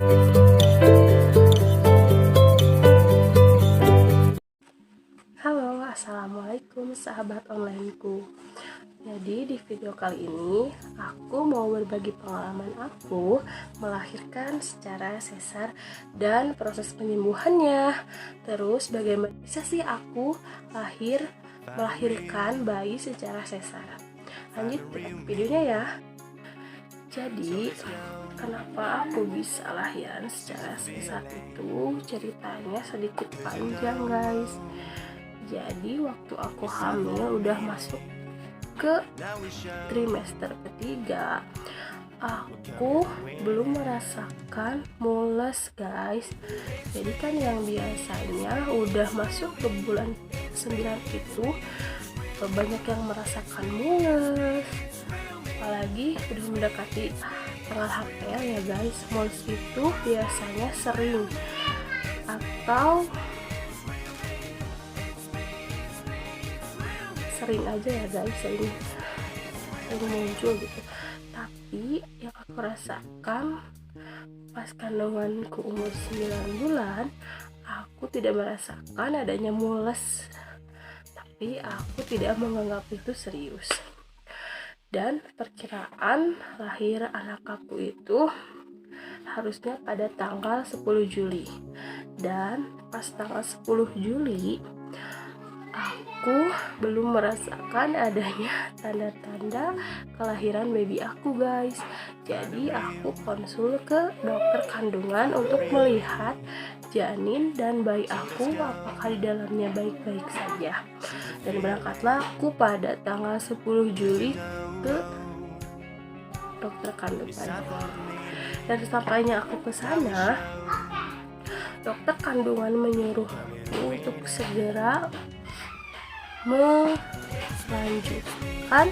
Halo, assalamualaikum sahabat onlineku. Jadi di video kali ini aku mau berbagi pengalaman aku melahirkan secara sesar dan proses penyembuhannya. Terus bagaimana bisa sih aku melahirkan bayi secara sesar. Lanjut ke videonya ya. Jadi kenapa aku bisa lahiran secara sesar itu ceritanya sedikit panjang guys. Jadi waktu aku hamil udah masuk ke trimester ketiga, aku belum merasakan mules guys. Jadi kan yang biasanya udah masuk ke bulan 9 itu banyak yang merasakan mules, apalagi udah mendekati tanggal HPL ya guys. Mules itu biasanya sering aja ya guys, sering muncul gitu. Tapi yang aku rasakan pas kandunganku umur 9 bulan, aku tidak merasakan adanya mules, tapi aku tidak menganggap itu serius. Dan perkiraan lahir anak aku itu harusnya pada tanggal 10 Juli. Dan pas tanggal 10 Juli aku belum merasakan adanya tanda-tanda kelahiran baby aku guys. Jadi aku konsul ke dokter kandungan untuk melihat janin dan bayi aku apakah di dalamnya baik-baik saja. Dan berangkatlah aku pada tanggal 10 Juli ke dokter kandungan. Dan sampainya aku ke sana, dokter kandungan menyuruh untuk segera melanjutkan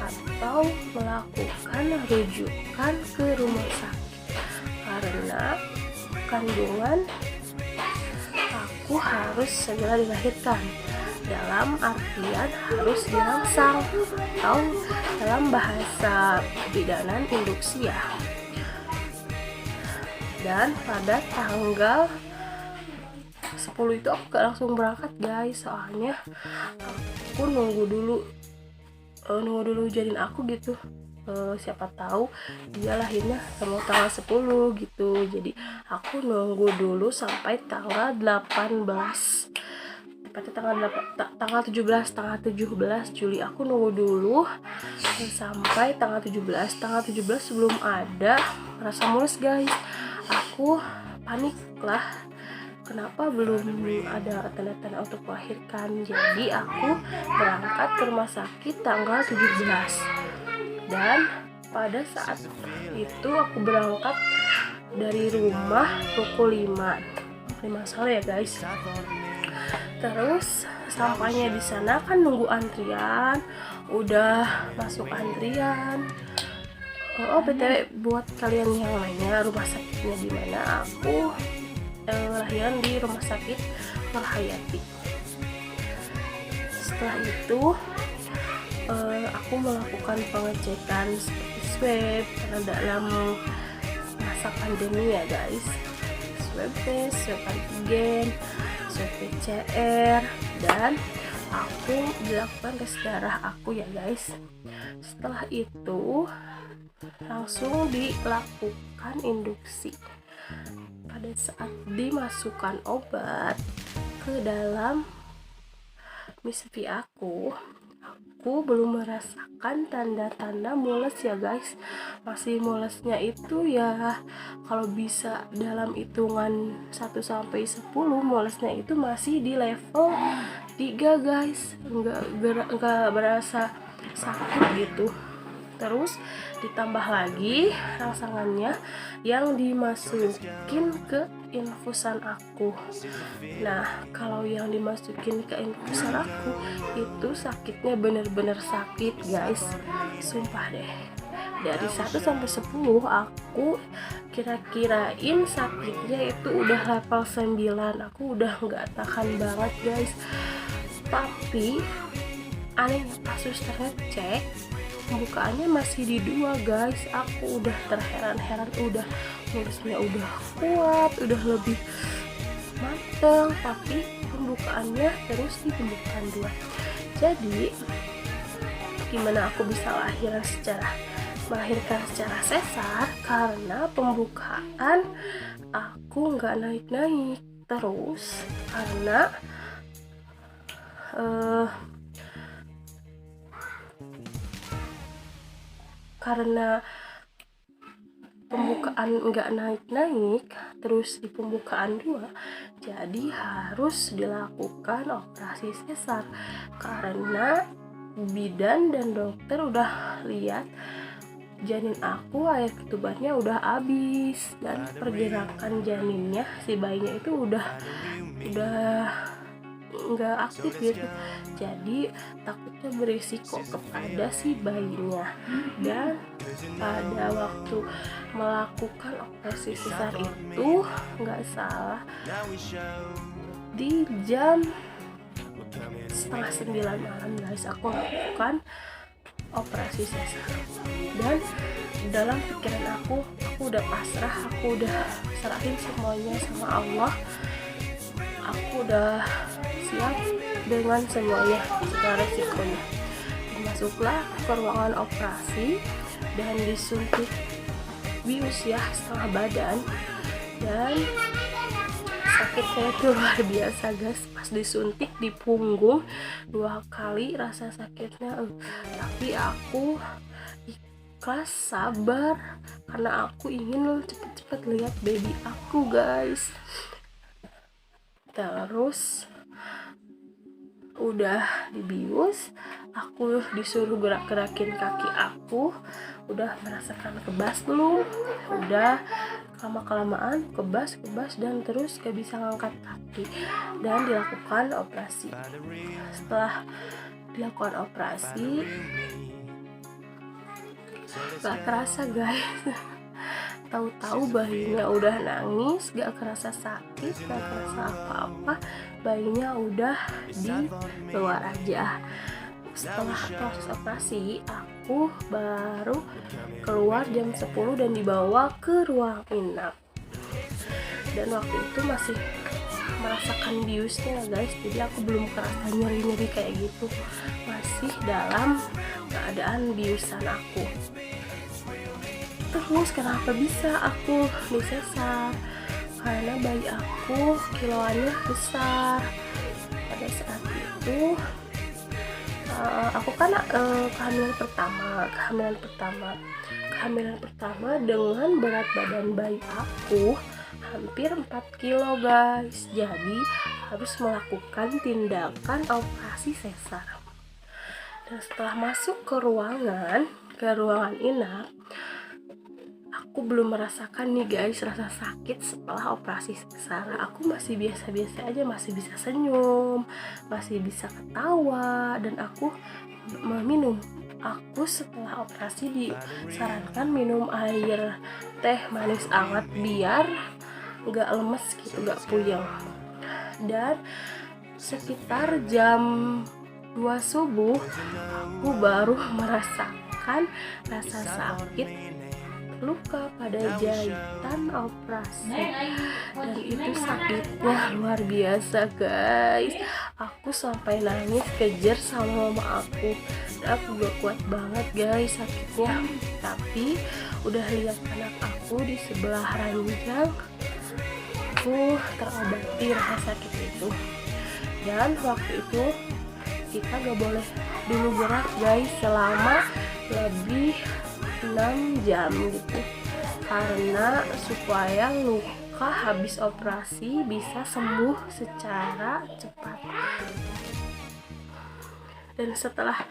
atau melakukan rujukan ke rumah sakit karena kandungan aku harus segera dilahirkan, dalam artian harus dirangsang atau dalam bahasa bidanan induksi ya. Dan pada tanggal 10 itu aku gak langsung berangkat guys, soalnya aku nunggu dulu janin aku gitu. Siapa tahu dia lahirnya sama tanggal 10 gitu. Jadi aku nunggu dulu sampai tanggal 18, tepatnya tanggal 17 Juli. Aku nunggu dulu sampai tanggal 17 sebelum ada rasa mulus guys. Aku panik lah, kenapa belum ada tanda-tanda untuk melahirkan. Jadi aku berangkat ke rumah sakit tanggal 17. Dan pada saat itu aku berangkat dari rumah pukul 5 sore ya guys. Terus sampainya di sana kan nunggu antrian, udah masuk antrian. BTW buat kalian yang nanya rumah sakitnya di mana, aku lahiran di rumah sakit Marhayati. Setelah itu aku melakukan pengecekan seperti swab karena dalam masa pandemi ya guys, swab test, swab antigen, swab PCR, dan aku dilakukan tes darah aku ya guys. Setelah itu langsung dilakukan induksi. Pada saat dimasukkan obat ke dalam misfi aku belum merasakan tanda-tanda mules ya guys. Masih mulesnya itu ya kalau bisa dalam hitungan 1 sampai 10, mulesnya itu masih di level 3 guys. Enggak berasa sakit gitu. Terus ditambah lagi rangsangannya yang dimasukin ke infusan aku. Nah, kalau yang dimasukin ke infusan aku itu sakitnya bener-bener sakit guys, sumpah deh. Dari 1 sampai 10 aku kira-kirain sakitnya itu udah level 9. Aku udah gak tahan banget guys. Tapi anehnya pas susternya cek, pembukaannya masih di 2 guys. Aku udah terheran-heran, udah nulisnya udah kuat, udah lebih mateng, tapi pembukaannya terus di pembukaan 2. Jadi gimana aku bisa melahirkan secara sesar? Karena pembukaan aku nggak naik-naik. Terus karena pembukaan nggak naik-naik, terus di pembukaan 2, jadi harus dilakukan operasi sesar karena bidan dan dokter udah lihat janin aku air ketubannya udah habis dan pergerakan janinnya, si bayinya itu udah nggak aktif gitu, jadi takutnya berisiko kepada si bayinya. Dan pada waktu melakukan operasi sesar itu nggak salah di jam 8:30 malam guys, aku lakukan operasi sesar. Dan dalam pikiran aku udah pasrah, aku udah serahin semuanya sama Allah, aku udah siap dengan semuanya, segala resikonya. Masuklah ke ruangan operasi dan disuntik bius ya, setengah badan, dan sakitnya itu luar biasa guys. Pas disuntik di punggung 2 kali rasa sakitnya, tapi aku ikhlas, sabar, karena aku ingin cepet-cepet lihat baby aku guys. Terus udah dibius, aku disuruh gerak-gerakin kaki aku, udah merasakan kebas belum? Udah, lama-kelamaan kebas dan terus gak bisa ngangkat kaki, dan dilakukan operasi. Setelah dilakukan operasi gak kerasa guys, tahu-tahu bayinya udah nangis, gak kerasa sakit, gak kerasa apa-apa, bayinya udah di luar aja. Setelah proses operasi, aku baru keluar jam 10 dan dibawa ke ruang inap. Dan waktu itu masih merasakan biusnya guys, jadi aku belum kerasa nyeri-nyeri kayak gitu, masih dalam keadaan biusan aku. Terus kenapa bisa aku disesar? Karena bayi aku kiloannya besar. Pada saat itu aku kan kehamilan pertama dengan berat badan bayi aku hampir 4 kilo guys. Jadi harus melakukan tindakan operasi sesar. Dan setelah masuk ke ruangan inap, aku belum merasakan nih guys rasa sakit setelah operasi sesar. Aku masih biasa-biasa aja, masih bisa senyum, masih bisa ketawa, dan aku meminum. Aku setelah operasi disarankan minum air teh manis hangat biar gak lemes gitu, gak puyeng. Dan sekitar jam 2 subuh aku baru merasakan rasa sakit luka pada jahitan operasi, dan itu sakitnya luar biasa guys. Aku sampai nangis kejer sama mama aku, dan aku gak kuat banget guys sakitnya. Tapi udah lihat anak aku di sebelah ranjang, aku terobati rasa sakit itu. Dan waktu itu kita gak boleh dulu gerak guys selama lebih 6 jam gitu, karena supaya luka habis operasi bisa sembuh secara cepat. Dan setelah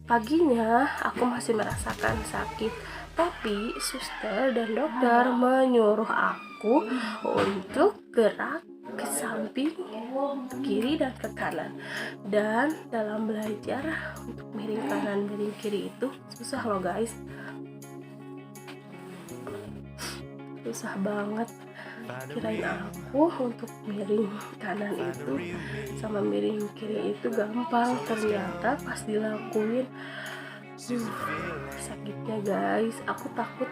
paginya aku masih merasakan sakit, tapi suster dan dokter menyuruh aku untuk gerak ke samping, ke kiri dan ke kanan. Dan dalam belajar untuk miring kanan miring kiri itu susah loh guys, susah banget. Kirain aku untuk miring kanan itu sama miring kiri itu gampang, ternyata pas dilakuin Sakitnya guys, aku takut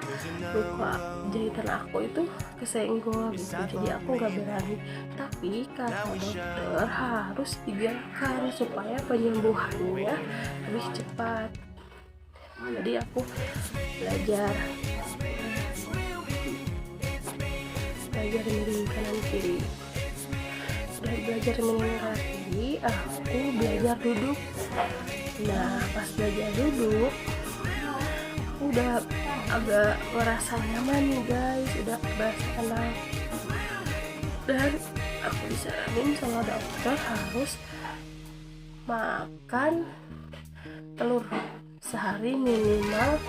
luka jahitan aku itu kesenggol gitu, jadi aku nggak berani. Tapi kata dokter harus dibiarkan supaya penyembuhannya lebih cepat. Jadi aku belajar miring kanan kiri. Sudah belajar miring kanan kiri, aku belajar duduk. Nah, pas belajar duduk udah agak merasa nyaman nih guys, udah berasa tenang. Dan aku disaranin sama dokter harus makan telur sehari minimal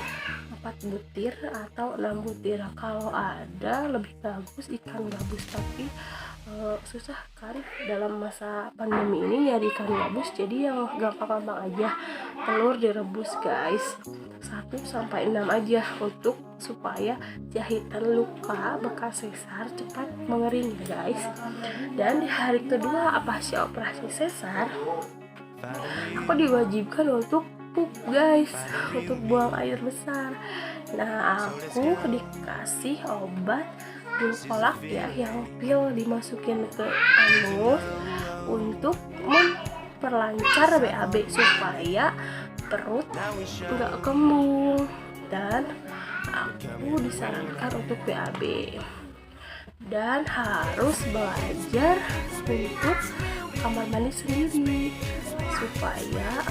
4 butir atau 6 butir. Kalau ada lebih bagus ikan gabus, tapi susah kan dalam masa pandemi ini nyari ikan gabus, jadi yang gampang-gampang aja telur direbus guys, 1-6 aja untuk supaya jahitan luka bekas sesar cepat mengering guys. Dan di hari kedua pasca operasi sesar aku diwajibkan untuk pup guys, untuk buang air besar. Nah, aku dikasih obat Dulcolak ya, yang pil dimasukin ke anus untuk memperlancar BAB supaya perut nggak kembung. Dan aku disarankan untuk BAB dan harus belajar untuk kamar mandi sendiri supaya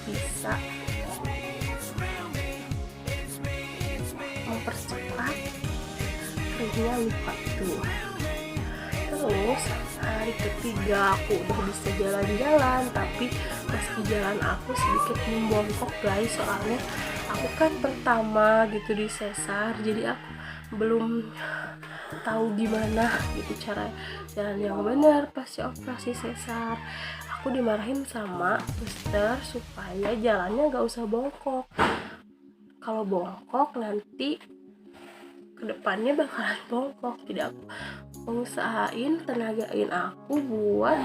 bisa mempercepat keringnya luka tuh. Terus hari ketiga aku udah bisa jalan-jalan, tapi meski jalan aku sedikit membongkok guys, soalnya aku kan pertama gitu di sesar, jadi aku belum tahu gimana gitu cara jalan yang benar pasca operasi sesar. Aku dimarahin sama suster supaya jalannya gak usah bongkok. Kalau bongkok nanti kedepannya bakalan bongkok. Tidak, aku mengusahain tenagain aku buat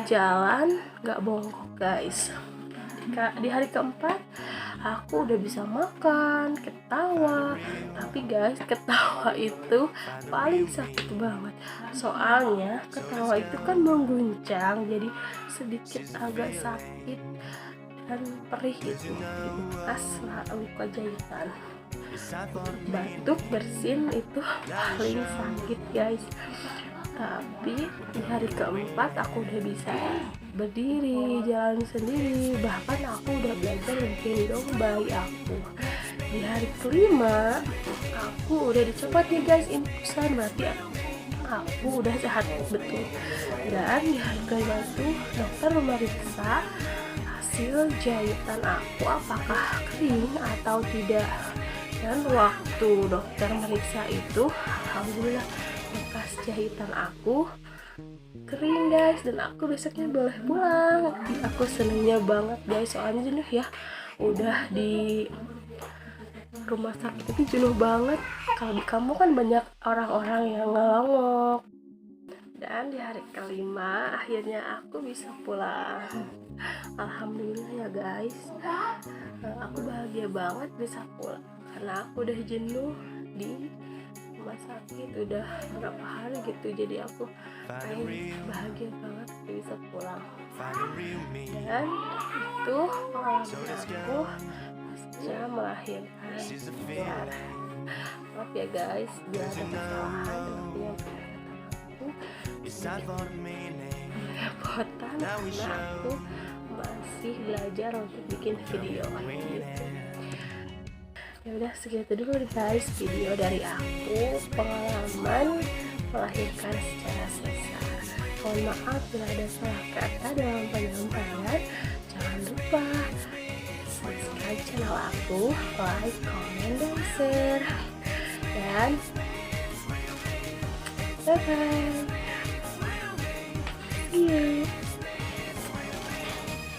jalan gak bongkok guys. Di hari keempat aku udah bisa makan, ketawa. Tapi guys, ketawa itu paling sakit banget, soalnya ketawa itu kan mengguncang, jadi sedikit agak sakit dan perih gitu di bekas luka jahitan. Batuk, bersin itu paling sakit guys. Tapi di hari keempat aku udah bisa berdiri, jalan sendiri, bahkan aku udah belajar menggendong bayi aku. Di hari kelima aku udah dicopot nih guys infusan, berarti aku udah sehat betul. Dan di hari kelima itu dokter memeriksa hasil jahitan aku apakah kering atau tidak. Dan waktu dokter meriksa itu alhamdulillah bekas jahitan aku kering guys, dan aku besoknya boleh pulang. Aku senengnya banget guys, soalnya jenuh ya, udah di rumah sakit itu jenuh banget. Kalau di kamu kan banyak orang-orang yang ngelongok. Dan di hari kelima akhirnya aku bisa pulang, alhamdulillah ya guys. Aku bahagia banget bisa pulang karena aku udah jenuh di rumah sakit udah berapa hari gitu, jadi aku bahagia banget bisa pulang. Dan itu pengalaman aku pasca melahirkan Tiara. Maaf ya guys bila ada kesalahan seperti yang aku repotan karena aku masih belajar untuk bikin video gitu. Ya udah, segitu dulu guys video dari aku, pengalaman melahirkan secara sesar. Mohon maaf bila ada salah kata dalam penyampaian. Jangan lupa subscribe channel aku, like, comment, dan share. Dan bye bye, see you.